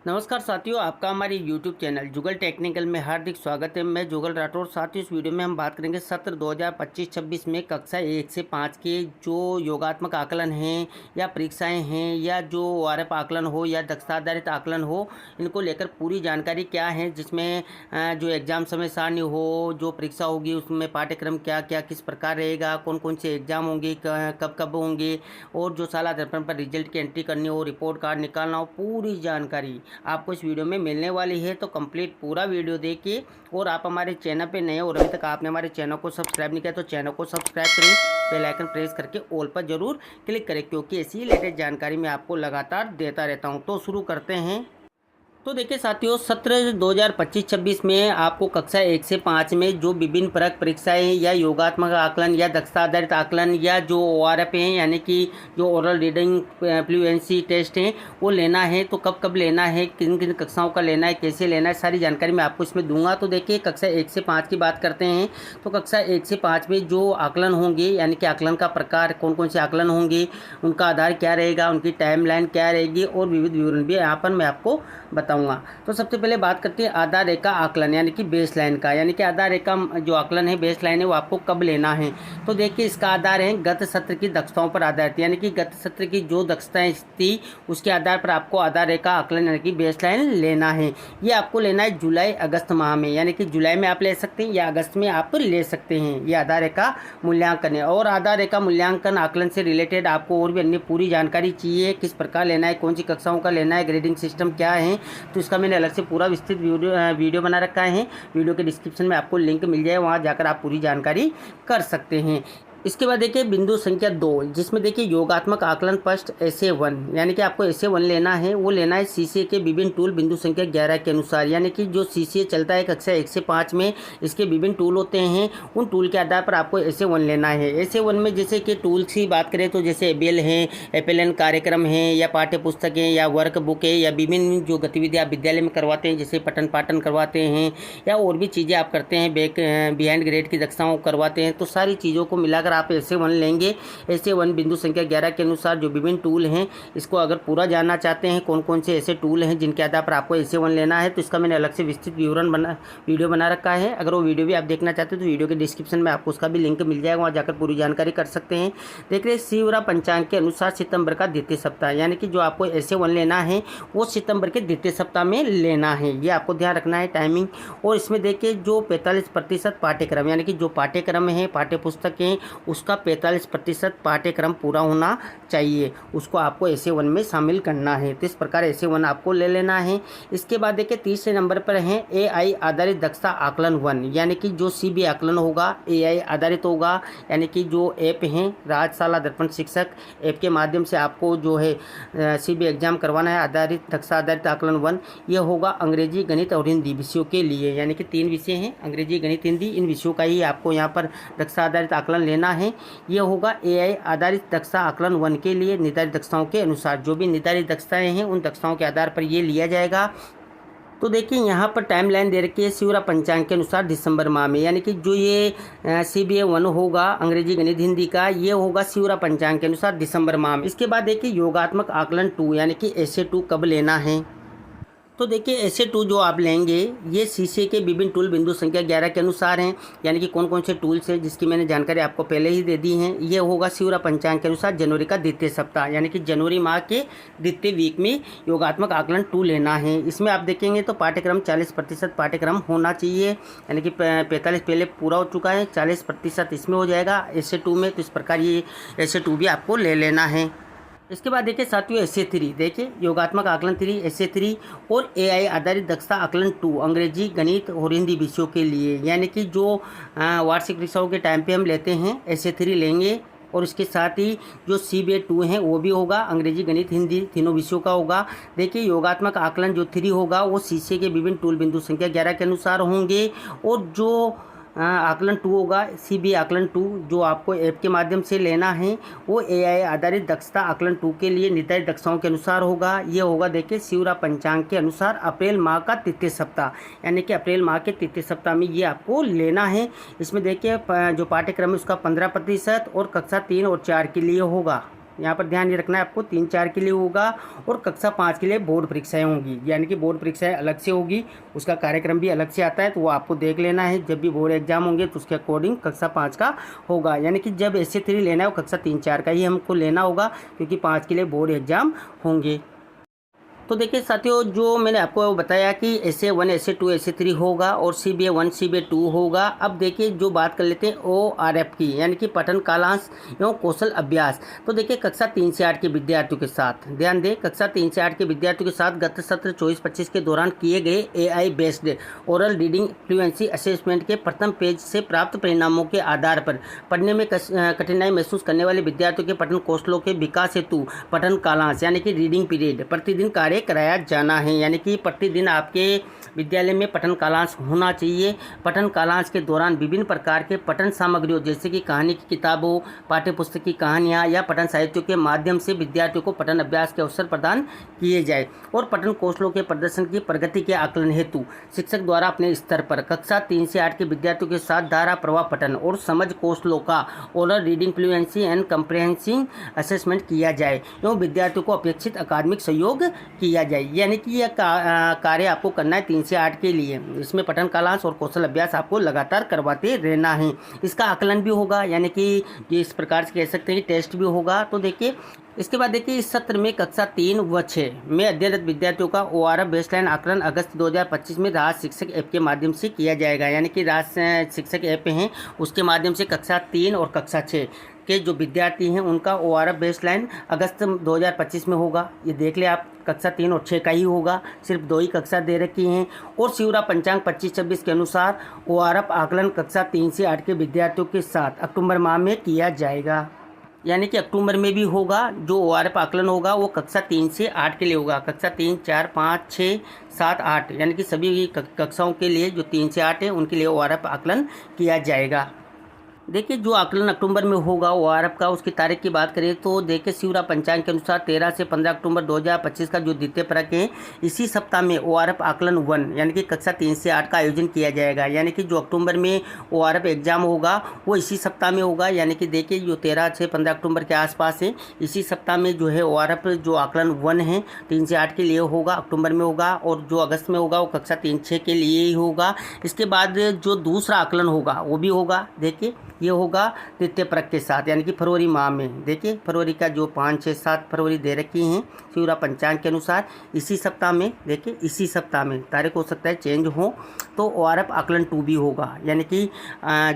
नमस्कार साथियों, आपका हमारे YouTube चैनल जुगल टेक्निकल में हार्दिक स्वागत है। मैं जुगल राठौर। साथियों, इस वीडियो में हम बात करेंगे सत्र 2025-26 में कक्षा 1 से 5 के जो योगात्मक आकलन हैं या परीक्षाएं हैं या जो ORF आकलन हो या दक्षता आधारित आकलन हो, इनको लेकर पूरी जानकारी क्या है, जिसमें जो एग्ज़ाम समय सारणी हो, जो परीक्षा होगी उसमें पाठ्यक्रम क्या क्या किस प्रकार रहेगा, कौन कौन से एग्ज़ाम होंगे, कब कब होंगे, और जो साला दर्पण पर रिजल्ट की एंट्री करनी हो, रिपोर्ट कार्ड निकालना हो, पूरी जानकारी आपको इस वीडियो में मिलने वाली है। तो कंप्लीट पूरा वीडियो देखिए। और आप हमारे चैनल पे नए और अभी तक आपने हमारे चैनल को सब्सक्राइब नहीं किया तो चैनल को सब्सक्राइब करें, बेल आइकन प्रेस करके ऑल पर जरूर क्लिक करें, क्योंकि ऐसी लेटेस्ट जानकारी मैं आपको लगातार देता रहता हूं। तो शुरू करते हैं। तो देखिए साथियों, सत्र 2025-26 में आपको कक्षा 1 से 5 में जो विभिन्न परक परीक्षाएं या योगात्मक आकलन या दक्षता आधारित आकलन या जो ORF हैं, यानी कि जो ओरल रीडिंग फ्लुएंसी टेस्ट हैं, वो लेना है। तो कब कब लेना है, किन किन कक्षाओं का लेना है, कैसे लेना है, सारी जानकारी मैं आपको इसमें दूंगा। तो देखिए, कक्षा 1 से 5 की बात करते हैं। तो कक्षा 1 से 5 में जो आकलन होंगे, यानी कि आकलन का प्रकार, कौन कौन से आकलन होंगे, उनका आधार क्या रहेगा, उनकी टाइमलाइन क्या रहेगी, और विविध विवरण भी यहाँ पर मैं आपको बताऊंगा। तो सबसे पहले बात करते हैं आधार रेखा आकलन, यानी कि बेस लाइन का। यानी कि आधार रेखा जो आकलन है, बेस लाइन है, वो आपको कब लेना है। तो देखिए, इसका आधार है गत सत्र की दक्षताओं पर आधारित, यानी कि गत सत्र की जो दक्षताएं थी उसके आधार पर आपको आधार रेखा आकलन यानी कि बेस लाइन लेना है। ये आपको लेना है जुलाई अगस्त माह में, यानी कि जुलाई में आप ले सकते हैं या अगस्त में आप ले सकते हैं। ये आधार रेखा मूल्यांकन है। और आधार रेखा मूल्यांकन आकलन से रिलेटेड आपको और भी अन्य पूरी जानकारी चाहिए, किस प्रकार लेना है, कौन सी कक्षाओं का लेना है, ग्रेडिंग सिस्टम क्या है, तो इसका मैंने अलग से पूरा विस्तृत वीडियो बना रखा है। वीडियो के डिस्क्रिप्शन में आपको लिंक मिल जाए, वहाँ जाकर आप पूरी जानकारी कर सकते हैं। इसके बाद देखिए बिंदु संख्या 2, जिसमें देखिए योगात्मक आकलन फर्स्ट SA1, यानी कि आपको SA1 लेना है। वो लेना है CCA के विभिन्न टूल बिंदु संख्या 11 के अनुसार, यानी कि जो CCA चलता है कक्षा 1 से 5 में, इसके विभिन्न टूल होते हैं, उन टूल के आधार पर आपको SA1 लेना है। SA1 में जैसे कि टूल्स की बात करें तो जैसे ABL है, FLN कार्यक्रम है, या पाठ्य पुस्तकें या वर्क बुक है, या विभिन्न जो गतिविधियाँ आप विद्यालय में करवाते हैं, जैसे पठन पाठन करवाते हैं, या और भी चीज़ें आप करते हैं, बिहाइंड ग्रेड की दक्षताओं करवाते हैं, तो सारी चीज़ों को मिलाकर आप SA1 लेंगे। SA1 बिंदु संख्या 11 के अनुसार जो विभिन्न टूल हैं, इसको अगर पूरा जानना चाहते हैं कौन कौन से ऐसे टूल हैं जिनके आधार पर आपको SA1 लेना है, तो इसका मैंने अलग से विस्तृत वीडियो बना रखा है। अगर वो वीडियो भी आप देखना चाहते हैं तो वीडियो के डिस्क्रिप्शन में आपको उसका भी लिंक मिल जाएगा, वहाँ जाकर पूरी जानकारी कर सकते हैं। देख रहे शिवरा पंचांग के अनुसार सितंबर का द्वितीय सप्ताह, यानी कि जो आपको SA1 लेना है वो सितंबर के द्वितीय सप्ताह में लेना है। ये आपको ध्यान रखना है टाइमिंग। और इसमें देखिए जो 45% पाठ्यक्रम, यानी कि जो पाठ्यक्रम है, पाठ्य पुस्तकें, उसका 45% पाठ्यक्रम पूरा होना चाहिए, उसको आपको SA1 में शामिल करना है। तो इस प्रकार SA1 आपको ले लेना है। इसके बाद देखिए तीसरे नंबर पर है AI आधारित दक्षता आकलन 1, यानी कि जो CB आकलन होगा AI आधारित होगा, यानी कि जो ऐप हैं राजशाला दर्पण शिक्षक ऐप के माध्यम से आपको जो है CB एग्जाम करवाना है। आधारित दक्षता आधारित आकलन 1 यह होगा अंग्रेजी, गणित और हिंदी विषयों के लिए, यानी कि 3 विषय हैं, अंग्रेजी, गणित, हिंदी, इन विषयों का ही आपको यहाँ पर दक्षता आधारित आकलन लेना है। यह होगा AI आधारित दक्षता आकलन 1 के लिए निर्धारित दक्षताओं के अनुसार, जो भी निर्धारित दक्षताएं हैं उन दक्षताओं के आधार पर ये लिया जाएगा। तो देखिए यहाँ पर टाइम लाइन दे रखी है शिवरा पंचांग के अनुसार दिसंबर माह में, यानी कि जो ये CBA1 होगा अंग्रेजी, गणित, हिंदी का, ये होगा शिवरा पंचांग के अनुसार दिसंबर माह में। इसके बाद देखिए योगात्मक आकलन 2, यानी कि SA2 कब लेना है। तो देखिए SA2 जो आप लेंगे ये CCA के विभिन्न टूल बिंदु संख्या 11 के अनुसार हैं, यानी कि कौन कौन से टूल्स हैं जिसकी मैंने जानकारी आपको पहले ही दे दी है। ये होगा शिवरा पंचांग के अनुसार जनवरी का द्वितीय सप्ताह, यानी कि जनवरी माह के द्वितीय वीक में योगात्मक आकलन 2 लेना है। इसमें आप देखेंगे तो पाठ्यक्रम 40% पाठ्यक्रम होना चाहिए, यानी कि 45 पहले पूरा हो चुका है, 40% इसमें हो जाएगा SA2 में। तो इस प्रकार ये SA2 भी आपको ले लेना है। इसके बाद देखिए साथियों SA3, देखिए योगात्मक आकलन 3 SA3 और AI आधारित दक्षता आकलन 2 अंग्रेजी, गणित और हिंदी विषयों के लिए, यानी कि जो वार्षिक परीक्षाओं के टाइम पे हम लेते हैं SA3 लेंगे। और इसके साथ ही जो CBA2 है वो भी होगा, अंग्रेजी, गणित, हिंदी तीनों विषयों का होगा। देखिए योगात्मक आकलन जो 3 होगा वो CCA के विभिन्न टूल बिंदु संख्या 11 के अनुसार होंगे। और जो आकलन 2 होगा CB आकलन 2 जो आपको ऐप के माध्यम से लेना है, वो AI आधारित दक्षता आकलन 2 के लिए निर्धारित दक्षताओं के अनुसार होगा। ये होगा देखिए शिवरा पंचांग के अनुसार अप्रैल माह का तृतीय सप्ताह, यानी कि अप्रैल माह के तृतीय सप्ताह में ये आपको लेना है। इसमें देखिए जो पाठ्यक्रम है उसका 15% और कक्षा 3 और 4 के लिए होगा। यहाँ पर ध्यान ये रखना है आपको, 3-4 के लिए होगा और कक्षा 5 के लिए बोर्ड परीक्षाएं होंगी, यानी कि बोर्ड परीक्षाएं अलग से होगी, उसका कार्यक्रम भी अलग से आता है, तो वो आपको देख लेना है। जब भी बोर्ड एग्जाम होंगे तो उसके अकॉर्डिंग कक्षा 5 का होगा, यानी कि जब SC3 लेना है वो कक्षा 3-4 का ही हमको लेना होगा, क्योंकि 5 के लिए बोर्ड एग्जाम होंगे। तो देखिए साथियों, जो मैंने आपको बताया कि SA1 SA2 SA3 होगा और CBA 1 CBA 2 होगा। अब देखिए जो बात कर लेते हैं ORF की, यानी कि पठन कालांश एवं कौशल अभ्यास। तो देखिए कक्षा 3 से 8 के विद्यार्थियों के साथ ध्यान दें, कक्षा 3 से 8 के विद्यार्थियों के साथ गत सत्र 24-25 के दौरान किए गए AI based oral reading fluency assessment के प्रथम पेज से प्राप्त परिणामों के आधार पर पढ़ने में कठिनाई महसूस करने वाले विद्यार्थियों के पठन कौशलों के विकास हेतु पठन कालांश यानी कि रीडिंग पीरियड प्रतिदिन कार्य कराया जाना है, यानी कि प्रतिदिन आपके विद्यालय में पठन कालांश होना चाहिए। पठन कालांश के दौरान विभिन्न प्रकार के पठन सामग्रियों जैसे कि कहानी की किताबों, पाठ्य पुस्तक की कहानियाँ या पठन साहित्यों के माध्यम से विद्यार्थियों को पठन अभ्यास के अवसर प्रदान किए जाए और पठन कौशलों के प्रदर्शन की प्रगति के आकलन हेतु शिक्षक द्वारा अपने स्तर पर कक्षा 3 से 8 के विद्यार्थियों के साथ धारा प्रवाह पठन और समझ कौशलों का oral reading fluency and comprehensive assessment किया जाए एवं विद्यार्थियों को अपेक्षित अकादमिक सहयोग किया जाए, यानी कि यह कार्य आपको करना है 3 से 8 के लिए। इसमें पठन कालांश और कौशल अभ्यास आपको लगातार करवाते रहना है। इसका आकलन भी होगा, यानी कि इस प्रकार से कह सकते हैं कि टेस्ट भी होगा। तो देखिए इसके बाद देखिए इस सत्र में कक्षा 3 व 6 में अध्ययनरत विद्यार्थियों का ORF बेसलाइन आकलन अगस्त 2025 में राज शिक्षक ऐप के माध्यम से किया जाएगा, यानी कि राज शिक्षक ऐप हैं उसके माध्यम से कक्षा 3 और कक्षा 6 के जो विद्यार्थी हैं उनका ORF बेसलाइन अगस्त 2025 में होगा। ये देख ले आप, कक्षा 3 और 6 का ही होगा, सिर्फ 2 ही कक्षा दे रखी हैं। और शिवरा पंचांग 25-26 के अनुसार ORF आकलन कक्षा 3 से 8 के विद्यार्थियों के साथ अक्टूबर माह में किया जाएगा, यानी कि अक्टूबर में भी होगा। जो ORF आकलन होगा वो कक्षा 3 से 8 के लिए होगा, कक्षा 3, 4, 5, 6, 7, 8 यानी कि सभी कक्षाओं के लिए जो 3 से 8 है उनके लिए ORF आकलन किया जाएगा। देखिए जो आकलन अक्टूबर में होगा ORF का, उसकी तारीख की बात करें तो देखिए शिवरा पंचांग के अनुसार 13 से 15 अक्टूबर 2025 का जो द्वितीय परक है, इसी सप्ताह में ORF आकलन 1 यानी कि कक्षा 3 से 8 का आयोजन किया जाएगा, यानी कि जो अक्टूबर में ORF एग्जाम होगा वो इसी सप्ताह में होगा, यानी कि देखिए जो 13 से 15 अक्टूबर के आसपास है, इसी सप्ताह में जो है ORF जो आकलन 1 है 3 से 8 के लिए होगा, अक्टूबर में होगा। और जो अगस्त में होगा वो कक्षा 3-6 के लिए ही होगा। इसके बाद जो दूसरा आकलन होगा वो भी होगा, देखिए ये होगा तृतीय परक के साथ, यानी कि फरवरी माह में। देखिए फरवरी का जो 5, 6, 7 फरवरी दे रखी हैं शिवरा पंचांग के अनुसार, इसी सप्ताह में, देखिए इसी सप्ताह में, तारीख हो सकता है चेंज हो, तो ORF आकलन 2 भी होगा, यानी कि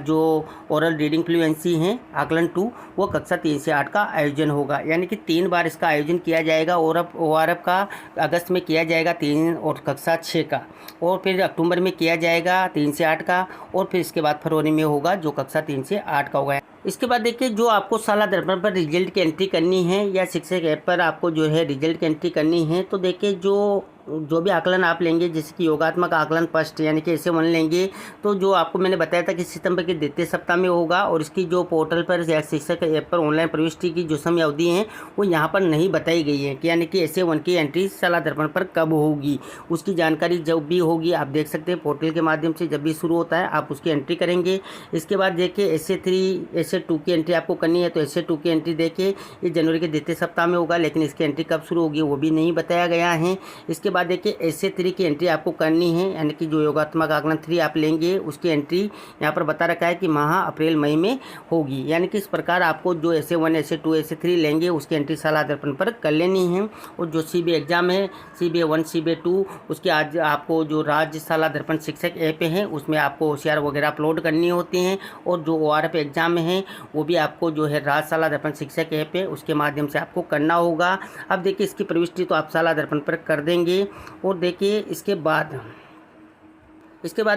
जो ओरल रीडिंग फ्लुएंसी है आकलन 2 वो कक्षा 3 से 8 का आयोजन होगा, यानी कि 3 बार इसका आयोजन किया जाएगा। ORF का अगस्त में किया जाएगा 3 और कक्षा 6 का, और फिर अक्टूबर में किया जाएगा 3 से 8 का, और फिर इसके बाद फरवरी में होगा जो कक्षा 3 से 8 का होगा। इसके बाद देखिए जो आपको साला दर्पण पर रिजल्ट की एंट्री करनी है या शिक्षक ऐप पर आपको जो है रिजल्ट की एंट्री करनी है, तो देखिए जो भी आकलन आप लेंगे, जैसे कि योगात्मक आकलन फर्स्ट यानी कि SA1 लेंगे, तो जो आपको मैंने बताया था कि सितंबर के द्वितीय सप्ताह में होगा, और इसकी जो पोर्टल पर या शिक्षक ऐप पर ऑनलाइन प्रविष्टि की जो समय अवधि है वो यहाँ पर नहीं बताई गई है कि यानी कि SA1 की एंट्री साला दर्पण पर कब होगी। उसकी जानकारी जब भी होगी आप देख सकते हैं पोर्टल के माध्यम से, जब भी शुरू होता है आप उसकी एंट्री करेंगे। इसके बाद देखिए SA3 SA2 की एंट्री आपको करनी है, तो SA2 की एंट्री देखिए ये जनवरी के द्वितीय सप्ताह में होगा, लेकिन इसकी एंट्री कब शुरू होगी वो भी नहीं बताया गया है। इसके बाद देखिए SA3 की एंट्री आपको करनी है, यानी कि जो योगात्मक आकलन 3 आप लेंगे उसकी एंट्री यहाँ पर बता रखा है कि माह अप्रैल मई में होगी, यानी कि इस प्रकार आपको जो SA1 SA2 SA3 लेंगे उसकी एंट्री साला दर्पण पर कर लेनी है। और जो CBA एग्जाम है CBA 1 CBA 2 उसके आज आपको जो राज्य साला दर्पण शिक्षक ऐप है उसमें आपको OCR वगैरह अपलोड करनी होती हैं, और जो ORF एग्जाम है वो भी आपको जो है राज्य साला दर्पण शिक्षक ऐप है उसके माध्यम से आपको करना होगा। अब देखिए इसकी प्रविष्टि तो आप साला दर्पण पर कर देंगे। और देखिए इसके बाद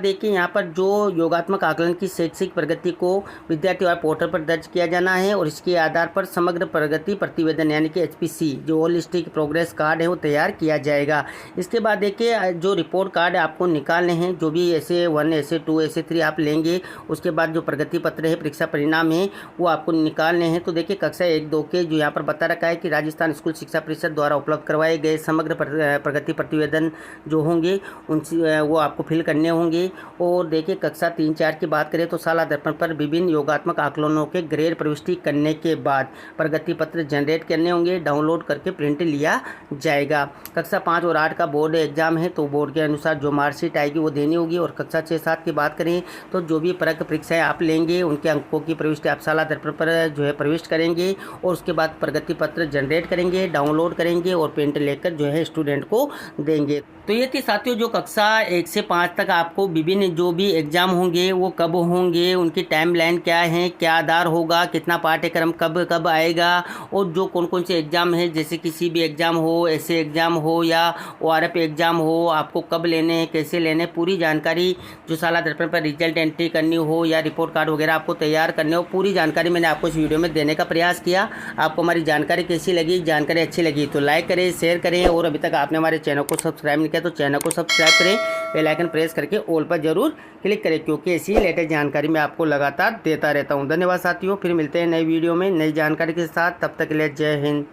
देखिए यहाँ पर जो योगात्मक आकलन की शैक्षिक प्रगति को विद्यार्थी और पोर्टल पर दर्ज किया जाना है, और इसके आधार पर समग्र प्रगति प्रतिवेदन यानी कि HPC जो होलिस्टिक प्रोग्रेस कार्ड है वो तैयार किया जाएगा। इसके बाद देखिए जो रिपोर्ट कार्ड आपको निकालने हैं, जो भी SA1 SA2 SA3 आप लेंगे, उसके बाद जो प्रगति पत्र है परीक्षा परिणाम है वो आपको निकालने हैं। तो देखिए कक्षा 1-2 के जो यहाँ पर बता रखा है कि राजस्थान स्कूल शिक्षा परिषद द्वारा उपलब्ध करवाए गए समग्र प्रगति प्रतिवेदन जो होंगे उनसे वो आपको फिल करने होंगे। और देखिए कक्षा 3-4 की बात करें तो साला दर्पण पर विभिन्न योगात्मक आकलनों के ग्रेड प्रविष्टि करने के बाद प्रगति पत्र जनरेट करने होंगे, डाउनलोड करके प्रिंट लिया जाएगा। कक्षा 5 और 8 का बोर्ड एग्जाम है तो बोर्ड के अनुसार जो मार्कशीट आएगी वो देनी होगी। और कक्षा 6-7 की बात करें तो जो भी परीक्षाएं आप लेंगे उनके अंकों की प्रविष्टि आप साला दर्पण पर जो है प्रविष्ट करेंगे और उसके बाद प्रगति पत्र जनरेट करेंगे, डाउनलोड करेंगे और प्रिंट लेकर जो है स्टूडेंट को देंगे। तो ये थी साथियों जो कक्षा 1 से 5 तक आपको विभिन्न जो भी एग्ज़ाम होंगे वो कब होंगे, उनकी टाइमलाइन क्या है, क्या आधार होगा, कितना पाठ्यक्रम कब कब आएगा और जो कौन कौन से एग्ज़ाम है जैसे कि CB एग्ज़ाम हो, ऐसे एग्ज़ाम हो या ORF एग्ज़ाम हो, आपको कब लेने हैं, कैसे लेने, पूरी जानकारी जो साला दर्पण पर रिजल्ट एंट्री करनी हो या रिपोर्ट कार्ड वगैरह आपको तैयार करने हो, पूरी जानकारी मैंने आपको इस वीडियो में देने का प्रयास किया। आपको हमारी जानकारी कैसी लगी, जानकारी अच्छी लगी तो लाइक करें, शेयर करें और अभी तक आपने हमारे चैनल को सब्सक्राइब नहीं किया तो चैनल को सब्सक्राइब करें, बेल आइकन प्रेस करके ऑल पर जरूर क्लिक करें क्योंकि ऐसी लेटेस्ट जानकारी मैं आपको लगातार देता रहता हूं। धन्यवाद साथियों, फिर मिलते हैं नई वीडियो में नई जानकारी के साथ, तब तक के लिए जय हिंद।